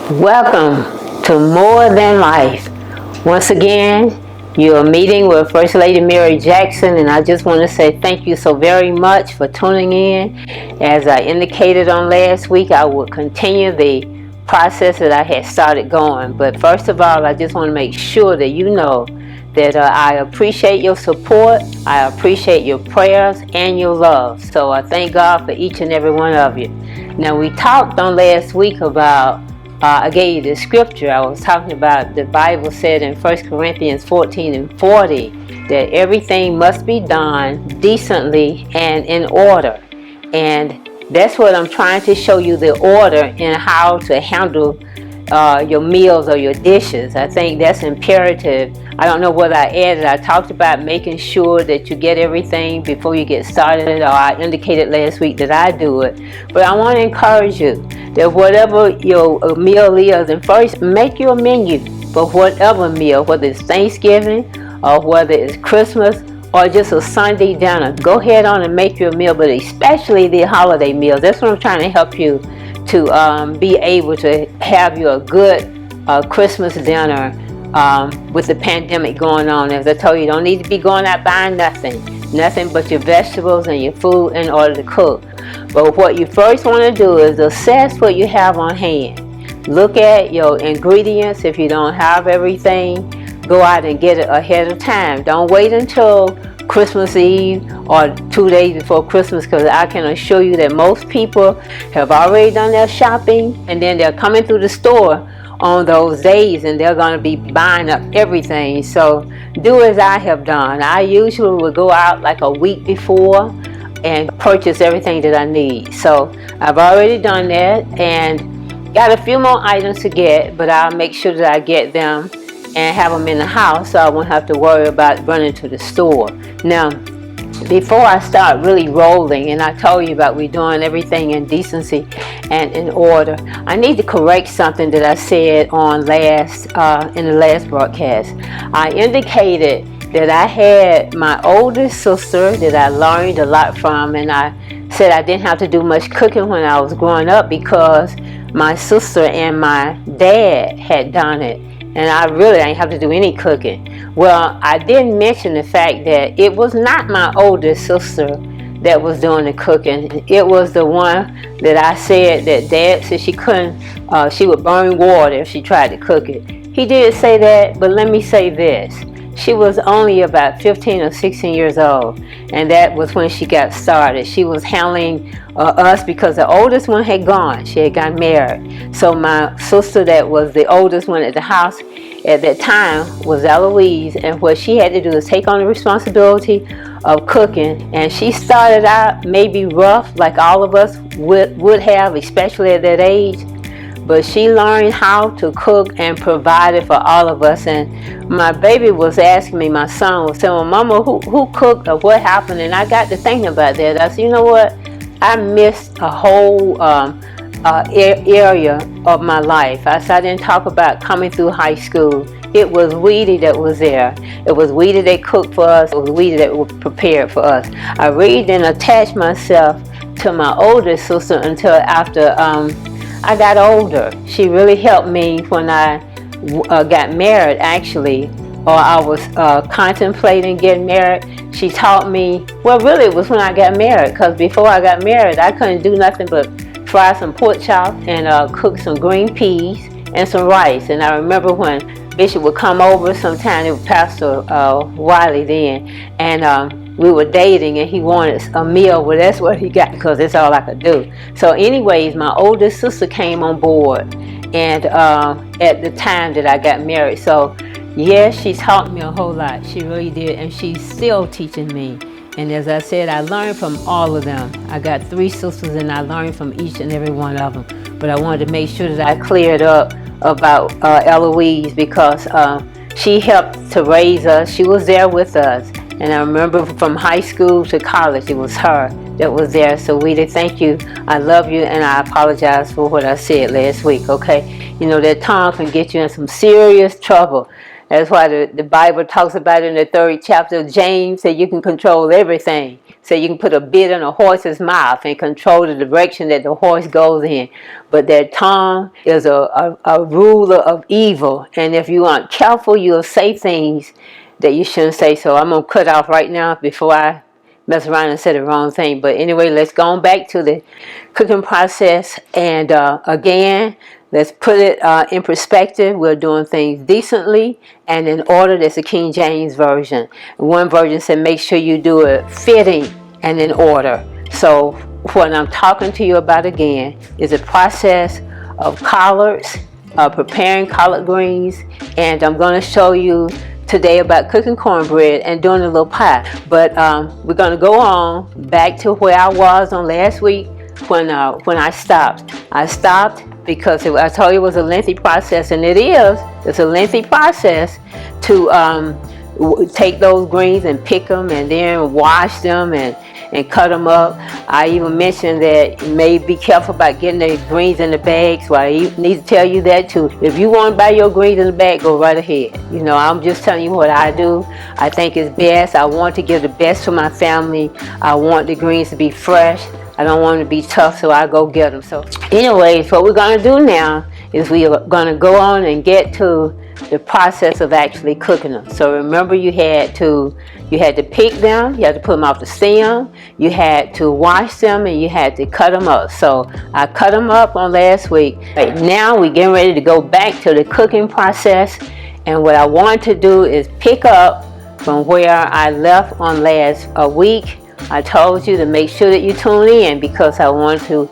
Welcome to More Than Life. Once again, you're meeting with First Lady Mary Jackson, and I just want to say thank you so very much for tuning in. As I indicated on last week, I will continue the process that I had started going. But first of all, I just want to make sure that you know that I appreciate your support, I appreciate your prayers and your love. So I thank God for each and every one of you. Now, we talked on last week about I gave you the scripture. I was talking about the Bible said in 1 Corinthians 14 and 40 that everything must be done decently and in order. And that's what I'm trying to show you, the order in how to handle your meals or your dishes. I think that's imperative. I don't know what I added. I talked about making sure that you get everything before you get started, or I indicated last week that I do it. But I want to encourage you that whatever your meal is, and first make your menu for whatever meal, whether it's Thanksgiving or whether it's Christmas or just a Sunday dinner. Go ahead on and make your meal, but especially the holiday meals. That's what I'm trying to help you to be able to have you a good Christmas dinner with the pandemic going on. As I told you, you don't need to be going out buying nothing but your vegetables and your food in order to cook. But what you first want to do is assess what you have on hand. Look at your ingredients. If you don't have everything, go out and get it ahead of time. Don't wait until Christmas Eve or 2 days before Christmas, because I can assure you that most people have already done their shopping and then they're coming through the store on those days and they're going to be buying up everything. So do as I have done. I usually will go out like a week before and purchase everything that I need. So I've already done that and got a few more items to get, but I'll make sure that I get them and have them in the house so I won't have to worry about running to the store. Now, before I start really rolling, and I told you about we doing everything in decency and in order, I need to correct something that I said on in the last broadcast. I indicated that I had my oldest sister that I learned a lot from, and I said I didn't have to do much cooking when I was growing up because my sister and my dad had done it. And I really didn't have to do any cooking. Well, I didn't mention the fact that it was not my oldest sister that was doing the cooking. It was the one that I said that Dad said she couldn't, she would burn water if she tried to cook it. He did say that, but let me say this. She was only about 15 or 16 years old, and that was when she got started. She was handling us because the oldest one had gone. She had got married. So my sister that was the oldest one at the house at that time was Eloise, and what she had to do is take on the responsibility of cooking. And she started out maybe rough, like all of us would have, especially at that age. But she learned how to cook and provided for all of us. And my baby was asking me, my son was saying, well, Mama, who cooked or what happened? And I got to thinking about that. I said, you know what? I missed a whole area of my life. I said, I didn't talk about coming through high school. It was Weedy that was there. It was Weedy that cooked for us. It was Weedy that was prepared for us. I really didn't attach myself to my oldest sister until after I got older. She really helped me when I got married, actually, or I was contemplating getting married. She taught me, well, really it was when I got married, because before I got married, I couldn't do nothing but fry some pork chop and cook some green peas and some rice. And I remember when Bishop would come over sometime, it was Pastor Wiley then, and we were dating and he wanted a meal. Well, that's what he got because that's all I could do. So anyways, my oldest sister came on board and at the time that I got married. So yes, she taught me a whole lot. She really did, and she's still teaching me. And as I said, I learned from all of them. I got 3 sisters and I learned from each and every one of them. But I wanted to make sure that I cleared up about Eloise because she helped to raise us. She was there with us. And I remember from high school to college, it was her that was there. So Weedy, thank you. I love you, and I apologize for what I said last week, okay? You know, that tongue can get you in some serious trouble. That's why the Bible talks about in the 3rd chapter of James that you can control everything. So you can put a bit in a horse's mouth and control the direction that the horse goes in. But that tongue is a ruler of evil. And if you aren't careful, you'll say things that you shouldn't say. So I'm going to cut off right now before I mess around and say the wrong thing. But anyway, let's go on back to the cooking process. And again, let's put it in perspective. We're doing things decently and in order. That's the King James Version. One version said make sure you do it fitting and in order. So what I'm talking to you about again is a process of collards, preparing collard greens, and I'm going to show you today about cooking cornbread and doing a little pie. But we're going to go on back to where I was on last week when I stopped. I stopped because I told you it was a lengthy process, and it is. It's a lengthy process to take those greens and pick them and then wash them and cut them up. I even mentioned that you may be careful about getting the greens in the bag, so I need to tell you that too. If you want to buy your greens in the bag, go right ahead. You know, I'm just telling you what I do. I think it's best. I want to give the best to my family. I want the greens to be fresh. I don't want them to be tough, so I go get them. So anyways, what we're going to do now is we are going to go on and get to the process of actually cooking them. So remember, you had to pick them, you had to put them off the stem, you had to wash them, and you had to cut them up. So I cut them up on last week. Right now we're getting ready to go back to the cooking process, and what I want to do is pick up from where I left on last week. I told you to make sure that you tune in because I want to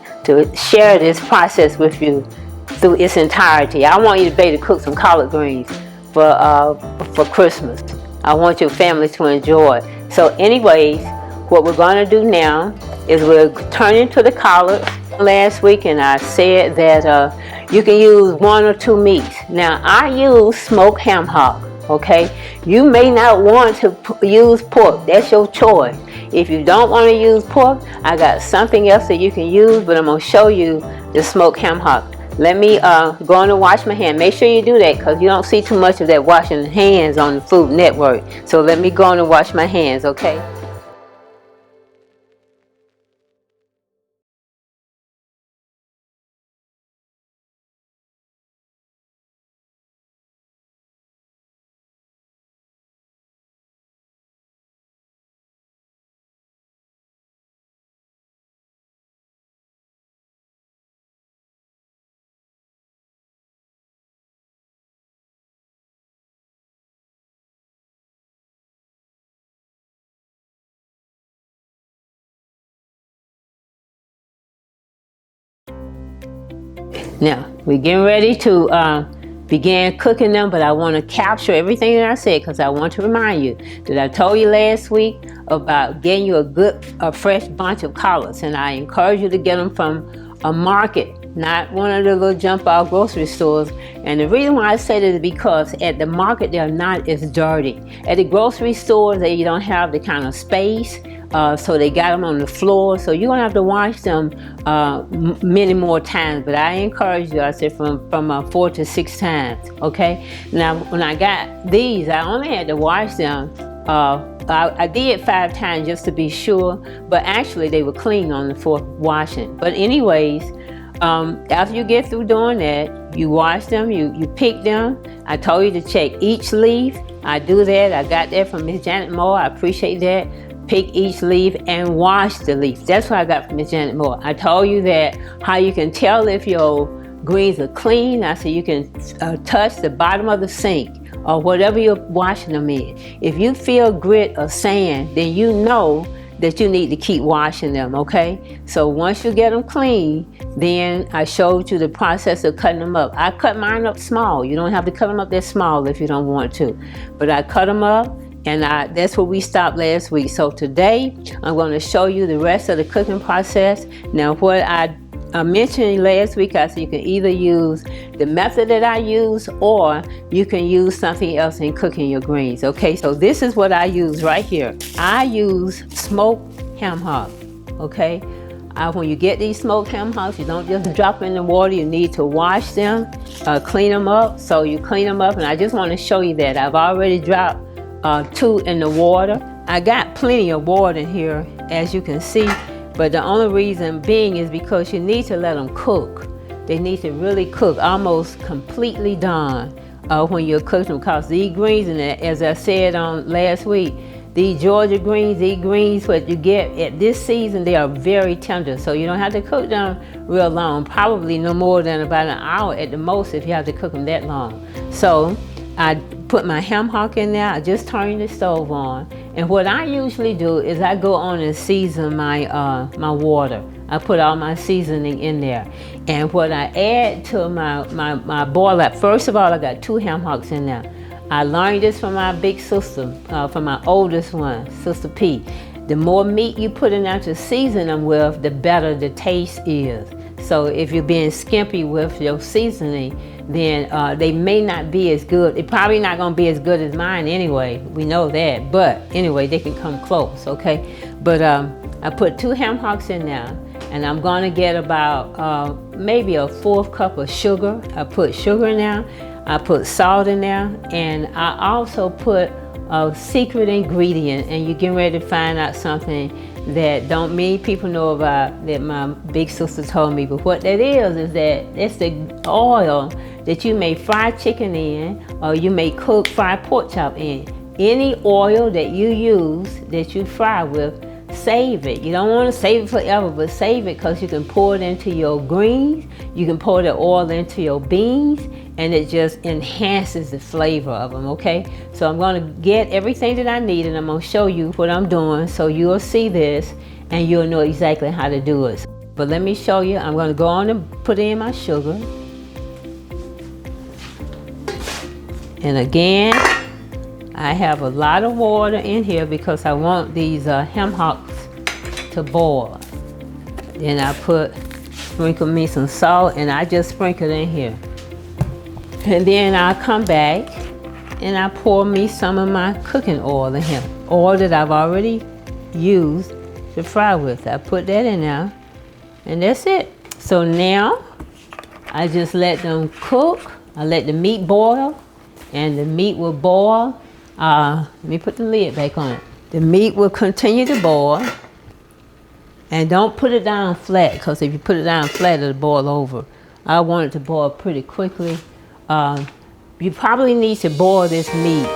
share this process with you through its entirety. I want you to be able to cook some collard greens for Christmas. I want your family to enjoy. So anyways, what we're going to do now is we're turning to the collards. Last week, and I said that you can use 1 or 2 meats. Now I use smoked ham hock. Okay, you may not want to use pork. That's your choice. If you don't want to use pork, I got something else that you can use, but I'm going to show you the smoked ham hock. Let me go on and wash my hand. Make sure you do that because you don't see too much of that washing hands on the Food Network. So let me go on and wash my hands, okay? Now, we're getting ready to begin cooking them, but I want to capture everything that I said because I want to remind you that I told you last week about getting you a fresh bunch of collards, and I encourage you to get them from a market, not one of the little jump out grocery stores. And the reason why I say that is because at the market they're not as dirty. At the grocery stores, you don't have the kind of space. So they got them on the floor, so you're gonna have to wash them many more times. But I encourage you, I said from 4 to 6 times. Okay. Now, when I got these, I only had to wash them. I did 5 times just to be sure, but actually they were clean on the 4th washing. But anyways, after you get through doing that, you wash them, you pick them. I told you to check each leaf. I do that. I got that from Miss Janet Moore. I appreciate that. Pick each leaf and wash the leaf. That's what I got from Miss Janet Moore. I told you that how you can tell if your greens are clean. I said you can touch the bottom of the sink or whatever you're washing them in. If you feel grit or sand, then you know that you need to keep washing them, okay? So once you get them clean, then I showed you the process of cutting them up. I cut mine up small. You don't have to cut them up that small if you don't want to. But I cut them up, and that's where we stopped last week. So today, I'm going to show you the rest of the cooking process. Now, what I mentioned last week, I said you can either use the method that I use, or you can use something else in cooking your greens. Okay, so this is what I use right here. I use smoked ham hock. Okay, When you get these smoked ham hocks, you don't just drop them in the water. You need to wash them, clean them up. So you clean them up, and I just want to show you that. I've already dropped 2 in the water. I got plenty of water in here, as you can see, but the only reason being is because you need to let them cook. They need to really cook, almost completely done when you cook them, because these greens, and as I said on last week, these Georgia greens, these greens what you get at this season, they are very tender. So you don't have to cook them real long, probably no more than about an hour at the most if you have to cook them that long. So I put my ham hock in there. I just turned the stove on. And what I usually do is I go on and season my my water. I put all my seasoning in there. And what I add to my boil, first of all, I got 2 ham hocks in there. I learned this from my big sister, from my oldest one, Sister P. The more meat you put in there to season them with, the better the taste is. So if you're being skimpy with your seasoning, then they may not be as good. They're probably not going to be as good as mine anyway. We know that. But anyway, they can come close, okay? But I put 2 ham hocks in there, and I'm going to get about maybe a 1/4 cup of sugar. I put sugar in there. I put salt in there, and I also put a secret ingredient, and you're getting ready to find out something that don't many people know about, that my big sister told me. But what that is that it's the oil that you may fry chicken in, or you may cook fried pork chop in. Any oil that you use that you fry with, save it. You don't want to save it forever, but save it, because you can pour it into your greens, you can pour the oil into your beans, and it just enhances the flavor of them, okay? So I'm going to get everything that I need, and I'm going to show you what I'm doing, so you'll see this and you'll know exactly how to do it. But let me show you. I'm going to go on and put in my sugar. And again, I have a lot of water in here because I want these ham hocks to boil. Then I sprinkle me some salt, and I just sprinkle in here. And then I'll come back and I pour me some of my cooking oil in here. Oil that I've already used to fry with. I put that in there, and that's it. So now I just let them cook. I let the meat boil, and the meat will boil. Let me put the lid back on it. The meat will continue to boil. And don't put it down flat, because if you put it down flat, it'll boil over. I want it to boil pretty quickly. You probably need to boil this meat,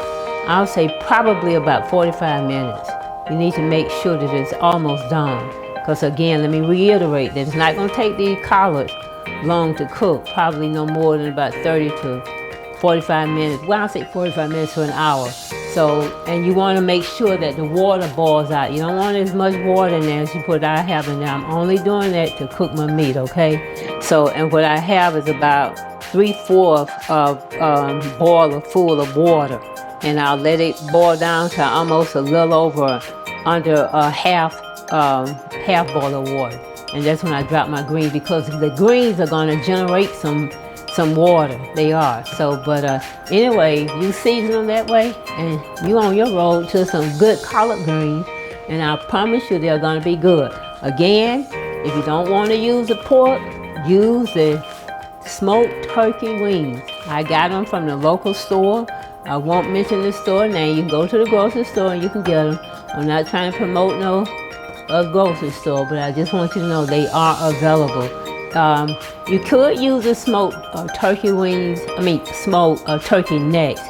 I'll say probably about 45 minutes. You need to make sure that it's almost done. Because again, let me reiterate that it's not going to take these collards long to cook. Probably no more than about 30 to 45 minutes. Well, I'll say 45 minutes to an hour. So, and you want to make sure that the water boils out. You don't want as much water in there as you put I have in there. I'm only doing that to cook my meat, okay? So, and what I have is about 3/4 of boiler full of water. And I'll let it boil down to almost a little over, under a half boil of water. And that's when I drop my greens, because the greens are going to generate some water. They are. So, but anyway, you season them that way, and you on your road to some good collard greens, and I promise you they're going to be good. Again, if you don't want to use the pork, use the smoked turkey wings. I got them from the local store. I won't mention the store name. You can go to the grocery store and you can get them. I'm not trying to promote no grocery store, but I just want you to know they are available. You could use the smoked turkey wings, smoked turkey necks,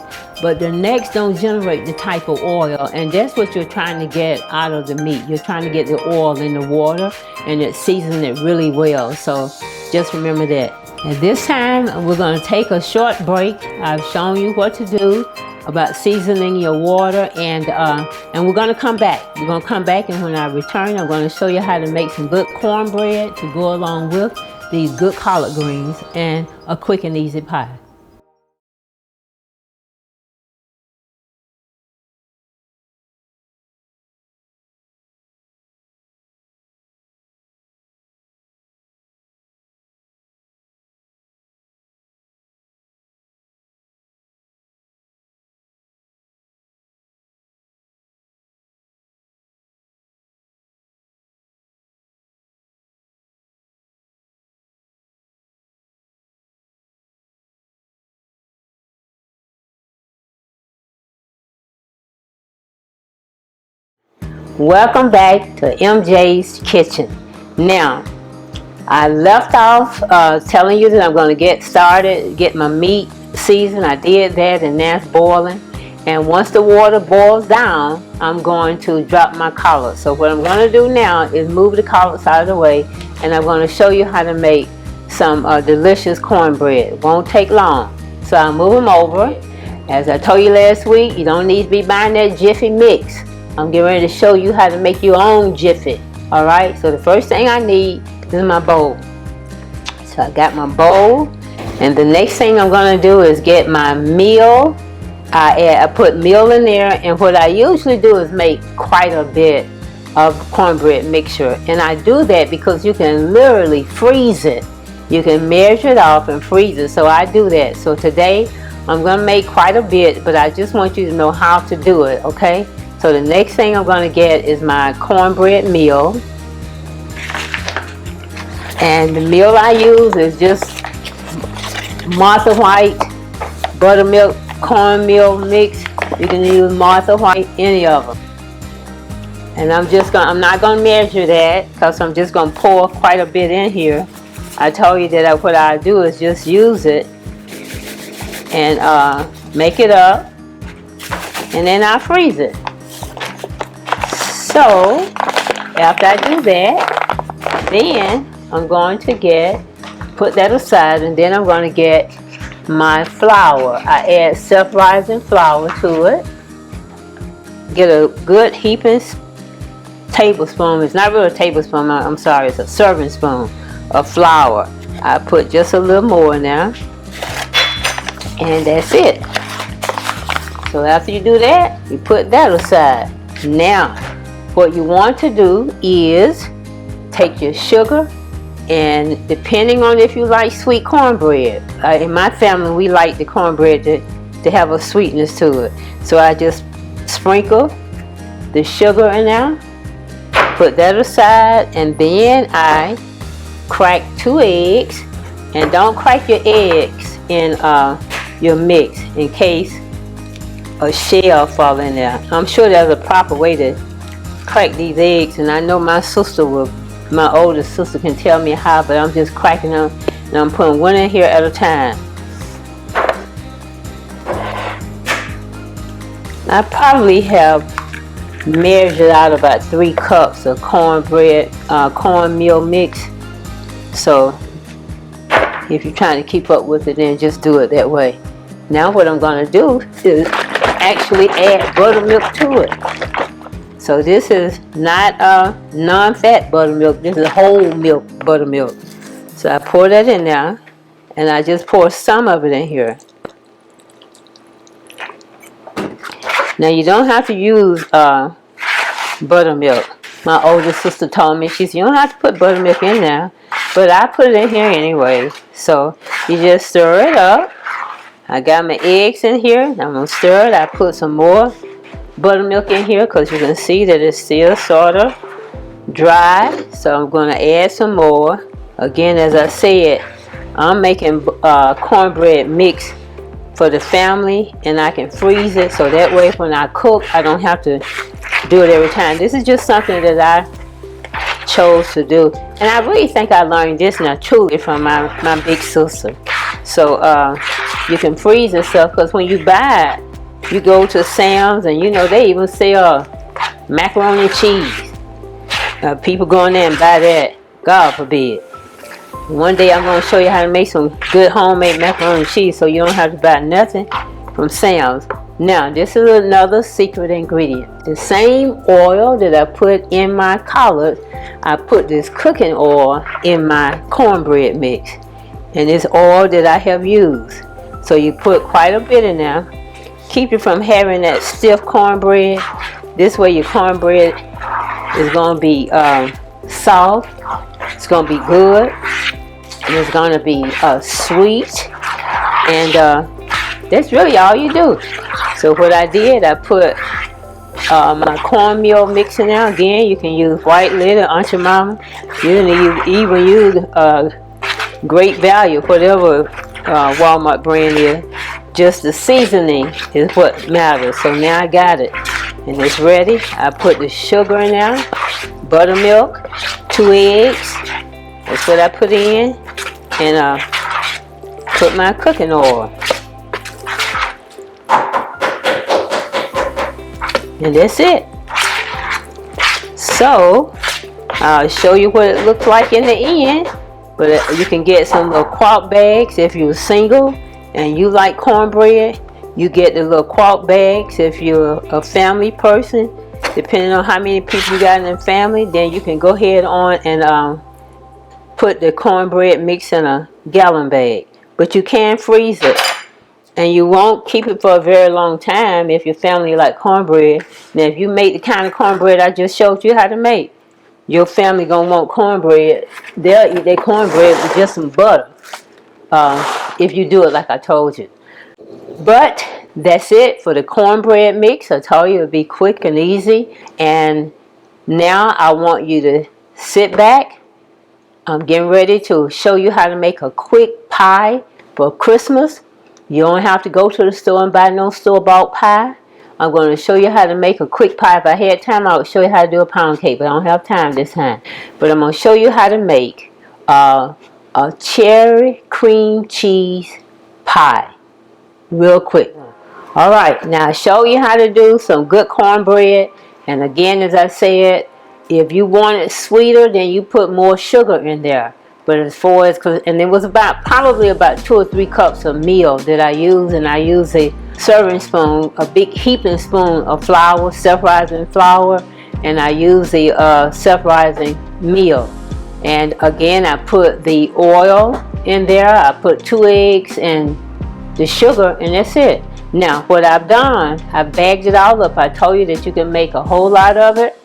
but the necks don't generate the type of oil, and that's what you're trying to get out of the meat. You're trying to get the oil in the water, and it seasons it really well. So just remember that. At this time, we're going to take a short break. I've shown you what to do about seasoning your water, and we're going to come back. We're going to come back, and when I return, I'm going to show you how to make some good cornbread to go along with these good collard greens, and a quick and easy pie. Welcome back to MJ's Kitchen. Now, I left off telling you that I'm going to get started, get my meat seasoned. I did that, and that's boiling. And once the water boils down, I'm going to drop my collards. So what I'm going to do now is move the collards out of the way, and I'm going to show you how to make some delicious cornbread. It won't take long. So I'll move them over. As I told you last week, you don't need to be buying that Jiffy mix. I'm getting ready to show you how to make your own Jiffy. Alright, so the first thing I need is my bowl. So I got my bowl, and the next thing I'm going to do is get my meal. I put meal in there, and what I usually do is make quite a bit of cornbread mixture. And I do that because you can literally freeze it. You can measure it off and freeze it. So I do that. So today I'm going to make quite a bit, but I just want you to know how to do it, okay? So the next thing I'm going to get is my cornbread meal. And the meal I use is just Martha White, buttermilk, cornmeal mix. You can use Martha White, any of them. And I'm not going to measure that because I'm just going to pour quite a bit in here. I told you that what I do is just use it and make it up, and then I freeze it. So after I do that, then I'm going to put that aside, and then I'm going to get my flour. I add self-rising flour to it. Get a good heaping tablespoon. It's not really a tablespoon, I'm sorry, it's a serving spoon of flour. I put just a little more now, and that's it. So after you do that, you put that aside. Now what you want to do is take your sugar, and depending on if you like sweet cornbread, in my family we like the cornbread to have a sweetness to it. So I just sprinkle the sugar in there, put that aside, and then I crack 2 eggs. And don't crack your eggs in your mix in case a shell fall in there. I'm sure there's a proper way to crack these eggs, and I know my older sister can tell me how, but I'm just cracking them, and I'm putting one in here at a time. I probably have measured out about 3 cups of cornmeal mix. So if you're trying to keep up with it, then just do it that way. Now what I'm going to do is actually add buttermilk to it. So this is not non-fat buttermilk, this is whole milk buttermilk. So I pour that in there, and I just pour some of it in here. Now you don't have to use buttermilk. My older sister told me, she said, you don't have to put buttermilk in there, but I put it in here anyway. So you just stir it up. I got my eggs in here. I'm going to stir it. I put some more buttermilk in here because you can see that it's still sort of dry. So I'm going to add some more. Again, as I said, I'm making cornbread mix for the family, and I can freeze it so that way when I cook, I don't have to do it every time. This is just something that I chose to do, and I really think I learned this now truly from my big sister. So you can freeze and stuff, because when you buy it, you go to Sam's, and you know they even sell macaroni and cheese. People go in there and buy that, God forbid. One day I'm going to show you how to make some good homemade macaroni and cheese so you don't have to buy nothing from Sam's. Now this is another secret ingredient. The same oil that I put in my collards, I put this cooking oil in my cornbread mix. And it's oil that I have used. So you put quite a bit in there. Keep you from having that stiff cornbread. This way your cornbread is going to be soft. It's going to be good. And it's going to be sweet. And that's really all you do. So what I did, I put my cornmeal mix in there. Again, you can use White Lady, Aunt Your Mama. You can even use Great Value, whatever Walmart brand is. Just the seasoning is what matters. So now I got it. and it's ready. I put the sugar in there, buttermilk, 2 eggs. That's what I put in, and put my cooking oil. And that's it. So I'll show you what it looks like in the end. But you can get some little quart bags if you're single and you like cornbread. You get the little quart bags if you're a family person. Depending on how many people you got in the family, then you can go ahead on and put the cornbread mix in a gallon bag. But you can freeze it. And you won't keep it for a very long time if your family like cornbread. Now, if you make the kind of cornbread I just showed you how to make, your family gonna want cornbread. They'll eat their cornbread with just some butter if you do it like I told you. But that's it for the cornbread mix. I told you it'll be quick and easy. And now I want you to sit back. I'm getting ready to show you how to make a quick pie for Christmas. You don't have to go to the store and buy no store-bought pie. I'm going to show you how to make a quick pie. If I had time, I would show you how to do a pound cake, but I don't have time this time. But I'm going to show you how to make a cherry cream cheese pie real quick. All right, now I'll show you how to do some good cornbread. And again, as I said, if you want it sweeter, then you put more sugar in there. But as far as, and it was probably about 2 or 3 cups of meal that I use, and I use a serving spoon, a big heaping spoon of flour, self-rising flour, and I use the self-rising meal. And again, I put the oil in there, I put 2 eggs and the sugar, and that's it. Now, what I've done, I bagged it all up. I told you that you can make a whole lot of it.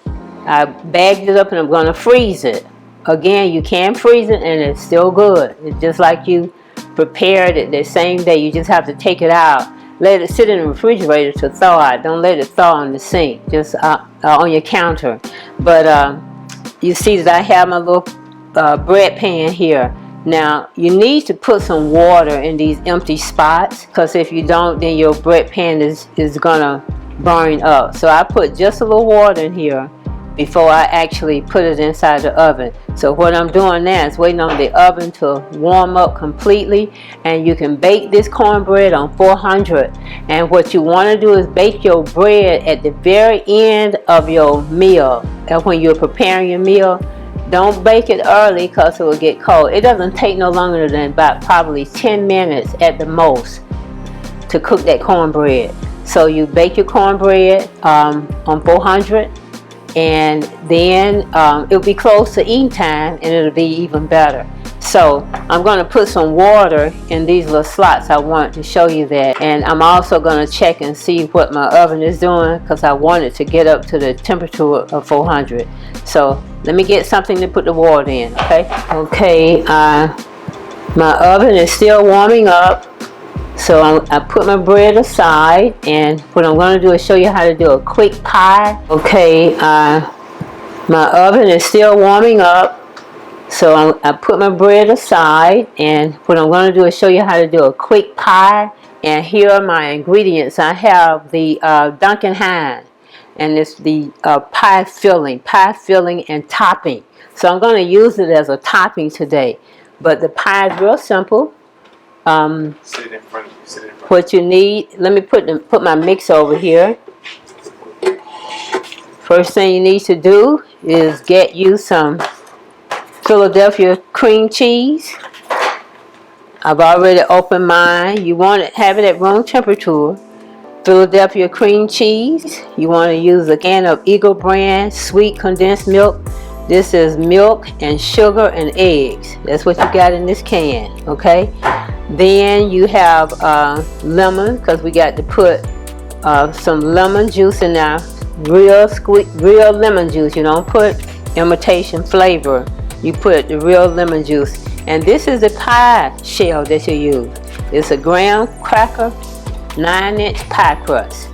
I bagged it up and I'm going to freeze it. Again, you can freeze it and it's still good. It's just like you prepared it the same day. You just have to take it out. Let it sit in the refrigerator to thaw out. Don't let it thaw on the sink, just on your counter. But you see that I have my little bread pan here. Now, you need to put some water in these empty spots, because if you don't, then your bread pan is going to burn up. So I put just a little water in here before I actually put it inside the oven. So what I'm doing now is waiting on the oven to warm up completely, and you can bake this cornbread on 400. And what you want to do is bake your bread at the very end of your meal. And when you're preparing your meal, don't bake it early because it will get cold. It doesn't take no longer than about probably 10 minutes at the most to cook that cornbread. So you bake your cornbread on 400. And then it'll be close to eating time, and it'll be even better. So I'm going to put some water in these little slots. I want to show you that. And I'm also going to check and see what my oven is doing, because I want it to get up to the temperature of 400. So let me get something to put the water in, okay? Okay, my oven is still warming up. So I put my bread aside, and what I'm going to do is show you how to do a quick pie. Okay, my oven is still warming up. So I put my bread aside, and what I'm going to do is show you how to do a quick pie. And here are my ingredients. I have the Duncan Hines, and it's the pie filling and topping. So I'm going to use it as a topping today. But the pie is real simple. Sit it in front of you. Sit it in front. What you need, let me put my mix over here. First thing you need to do is get you some Philadelphia cream cheese. I've already opened mine. You want to have it at room temperature. Philadelphia cream cheese. You want to use a can of Eagle brand sweet condensed milk. This is milk and sugar and eggs. That's what you got in this can, okay? Then you have lemon, because we got to put some lemon juice in there. Real lemon juice. You don't put imitation flavor. You put the real lemon juice. And this is the pie shell that you use. It's a graham cracker, 9-inch pie crust.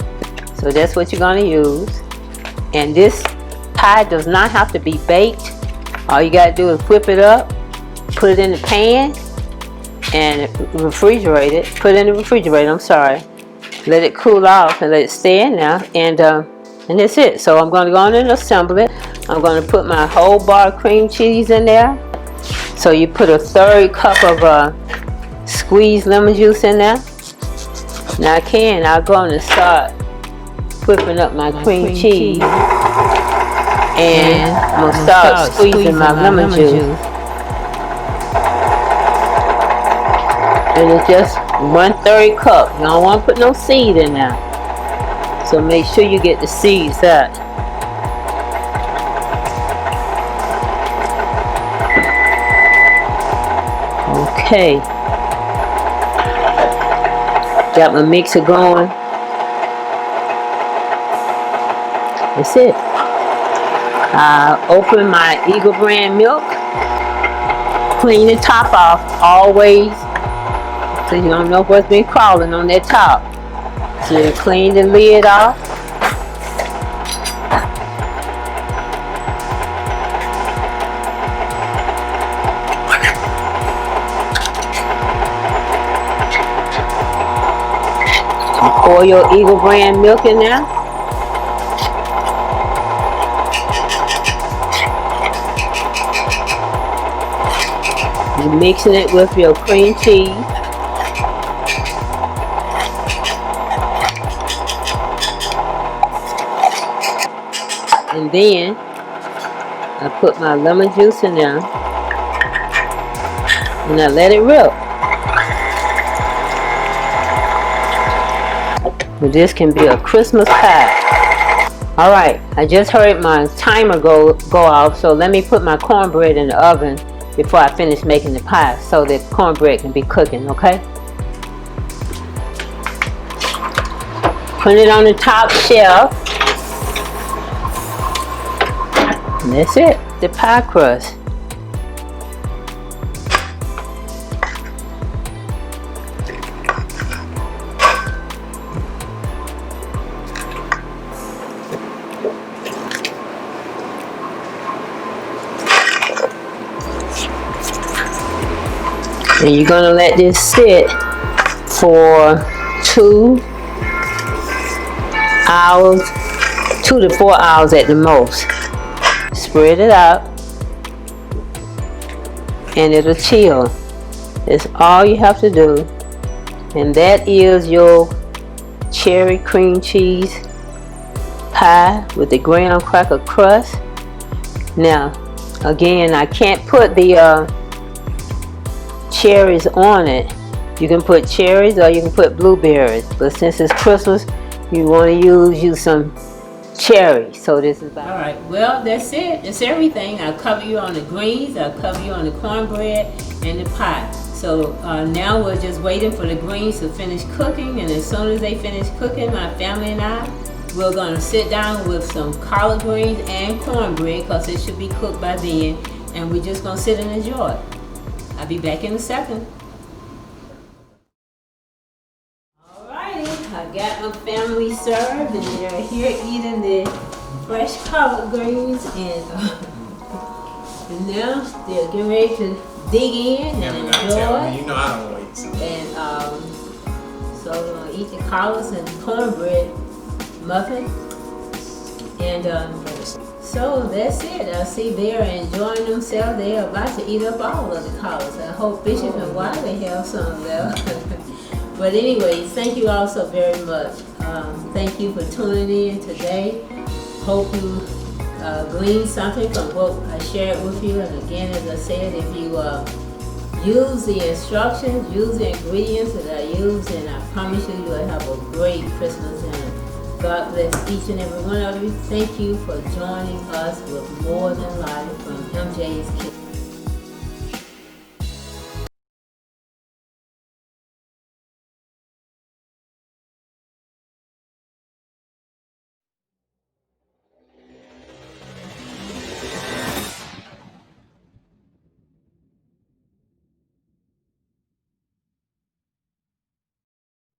So that's what you're going to use. And this pie does not have to be baked. All you got to do is whip it up, put it in the pan, and refrigerate it. Put it in the refrigerator, I'm sorry. Let it cool off and let it stay in there. And And that's it. So I'm going to go on and assemble it. I'm going to put my whole bar of cream cheese in there. So you put a 1/3 cup of squeezed lemon juice in there. Now I'm going to start whipping up my cream cheese. And I'm going to start squeezing my lemon juice. And it's just 1/3 cup. You don't want to put no seed in there. So make sure you get the seeds out. Okay. Got my mixer going. That's it. I open my Eagle brand milk. Clean the top off always, so you don't know what's been crawling on that top. So you clean the lid off. You pour your Eagle brand milk in there. You're mixing it with your cream cheese. And then I put my lemon juice in there and I let it rip. But this can be a Christmas pie. Alright, I just heard my timer go off, so let me put my cornbread in the oven before I finish making the pie so that cornbread can be cooking, okay? Put it on the top shelf. And that's it, the pie crust. And you're gonna let this sit for 2 hours, 2 to 4 hours at the most. Spread it out and it'll chill. That's all you have to do. And that is your cherry cream cheese pie with the graham cracker crust. Now, again, I can't put the cherries on it. You can put cherries or you can put blueberries, but since it's Christmas, you want to use some cherry. So this is about. All right, well, that's it. That's everything. I'll cover you on the greens, I'll cover you on the cornbread and the pie. So now we're just waiting for the greens to finish cooking, and as soon as they finish cooking, my family and I, we're gonna sit down with some collard greens and cornbread because it should be cooked by then, and we're just gonna sit and enjoy it. I'll be back in a second. I got my family served and they're here eating the fresh collard greens, and now they're getting ready to dig in and enjoy. You know I don't wait. So. And so we're gonna eat the collards and cornbread muffin. And so that's it. I see they're enjoying themselves. They're about to eat up all of the collards. I hope Bishop and Wiley have some left. But anyways, thank you all so very much. Thank you for tuning in today. Hope you gleaned something from what I shared with you. And again, as I said, if you use the instructions, use the ingredients that I use, and I promise you, you'll have a great Christmas. And God bless each and every one of you. Thank you for joining us with More Than Life from MJ's Kitchen.